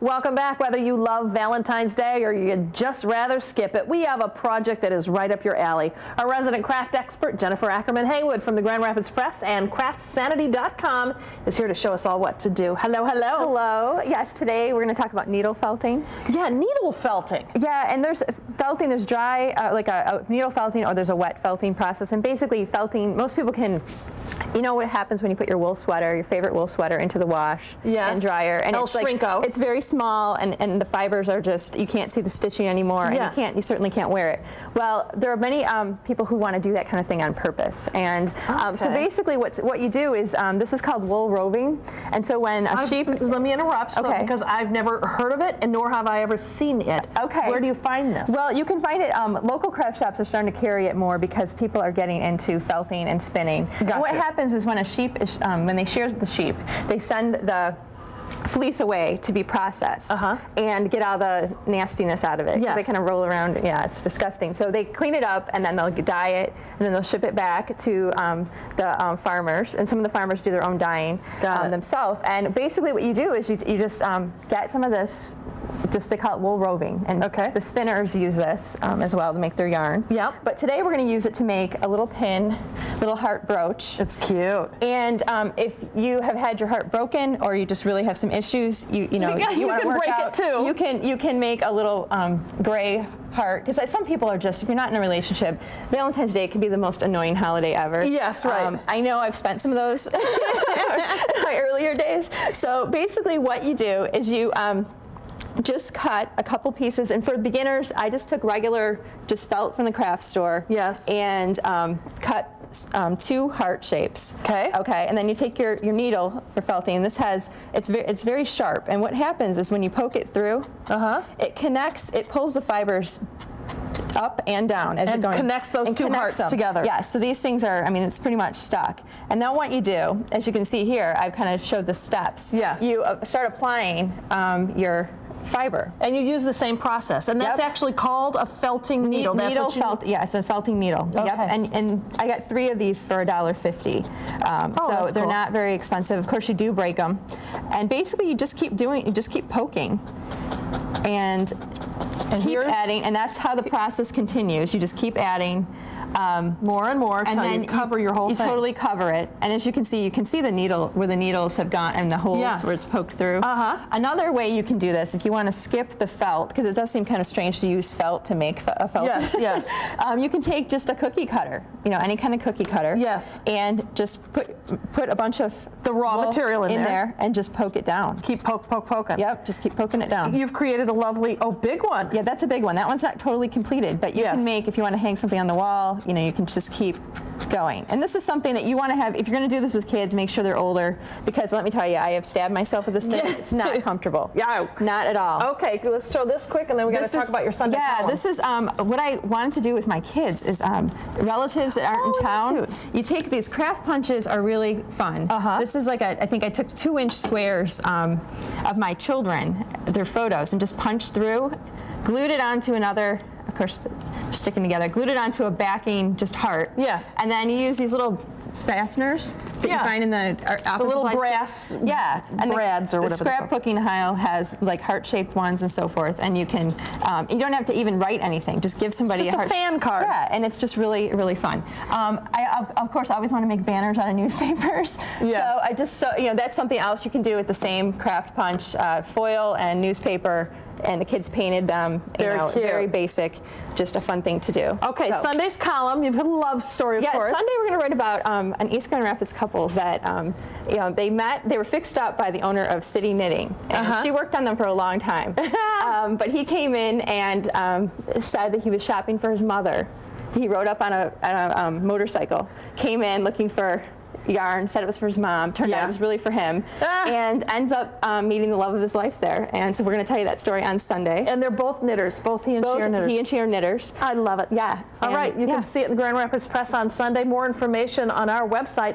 Welcome back. Whether you love Valentine's Day or you'd just rather skip it, we have a project that is right up your alley. Our resident craft expert, Jennifer Ackerman-Haywood from the Grand Rapids Press and CraftSanity.com is here to show us all what to do. Hello, hello. Hello. Yes, today we're going to talk about needle felting. Yeah, needle felting. Yeah, and there's felting, there's dry, like a needle felting, or there's a wet felting process. And basically felting, most people can, you know what happens when you put your wool sweater, your favorite wool sweater, into the wash and dryer. And it's like, it's very small, and the fibers are just, you can't see the stitching anymore, and you certainly can't wear it. Well, there are many people who want to do that kind of thing on purpose. And so basically what you do is, this is called wool roving. And so when a sheep... Let me interrupt, because I've never heard of it, and nor have I ever seen it. Okay. Where do you find this? Well, you can find it, local craft shops are starting to carry it more because people are getting into felting and spinning. Gotcha. What happens is when a sheep is, when they shear the sheep, they send the fleece away to be processed and get all the nastiness out of it. They kind of roll around. Yeah, it's disgusting. So they clean it up, and then they'll dye it, and then they'll ship it back to the farmers. And some of the farmers do their own dyeing themselves. And basically what you do is you just get some of this, they call it wool roving, and the spinners use this as well to make their yarn. Yep. But today we're going to use it to make a little pin, little heart brooch. It's cute. And if you have had your heart broken, or you just really have some issues, you want to work out, you can make a little gray heart, because some people are just, if you're not in a relationship, Valentine's Day can be the most annoying holiday ever. Yes, right. I know I've spent some of those in my earlier days. So basically what you do is you just cut a couple pieces, and for beginners, I just took regular, just felt from the craft store. Yes. And cut 2 heart shapes. Okay. Okay. And then you take your needle for felting. And this has, it's very sharp. And what happens is when you poke it through, it connects, it pulls the fibers up and down as you're going. Connects those two hearts together. Yeah, so these things are, I mean, it's pretty much stuck. And now what you do, as you can see here, I've kind of showed the steps. Yes. You start applying your fiber. And you use the same process, and that's actually called a felting needle. Yeah, it's a felting needle. Okay. Yep. And I got 3 of these for $1.50. So they're not very expensive. Of course, you do break them, and basically you just keep doing. You just keep poking, and keep adding, and that's how the process continues. You just keep adding more and more until you cover your whole thing. You totally cover it, and as you can see the needle where the needles have gone and the holes where it's poked through. Another way you can do this, if you want to skip the felt, because it does seem kind of strange to use felt to make a felt. Yes. You can take just a cookie cutter, any kind of cookie cutter. Yes. And just put a bunch of the raw material in there and just poke it down. Keep poking. Yep. Just keep poking it down. You've created a lovely big one. Yeah, that's a big one. That one's not totally completed, but you can make, if you want to hang something on the wall, you can just keep going. And this is something that you want to have, if you're going to do this with kids, make sure they're older, because let me tell you, I have stabbed myself with this thing. It's not comfortable. Yeah. Not at all. Okay, let's show this quick, and then we got to talk about your Sunday column. This is what I wanted to do with my kids is relatives that aren't in town. You take these craft punches are really fun. This is like I think I took 2-inch squares of my children, their photos, and just punched through, glued it onto another, of course they're sticking together, glued it onto a backing just heart. Yes. And then you use these little fasteners that you find in the office little supply brass and brads or whatever. The scrapbooking aisle has like heart-shaped ones and so forth, and you can you don't have to even write anything. Just give somebody a fan card. Yeah, and it's just really, really fun. I of course always want to make banners out of newspapers. Yes. So that's something else you can do with the same craft punch, foil and newspaper. And the kids painted them, very basic, just a fun thing to do. Okay, Sunday's column, you've had a love story, of course. Yeah, Sunday we're going to write about an East Grand Rapids couple that, they were fixed up by the owner of City Knitting. And she worked on them for a long time. But he came in and said that he was shopping for his mother. He rode up on a motorcycle, came in looking for yarn, said it was for his mom, turned out it was really for him, and ends up meeting the love of his life there. And so we're going to tell you that story on Sunday. And they're both knitters, both he and she are knitters. He and she are knitters. I love it. Yeah. All right, you can see it in the Grand Rapids Press on Sunday. More information on our website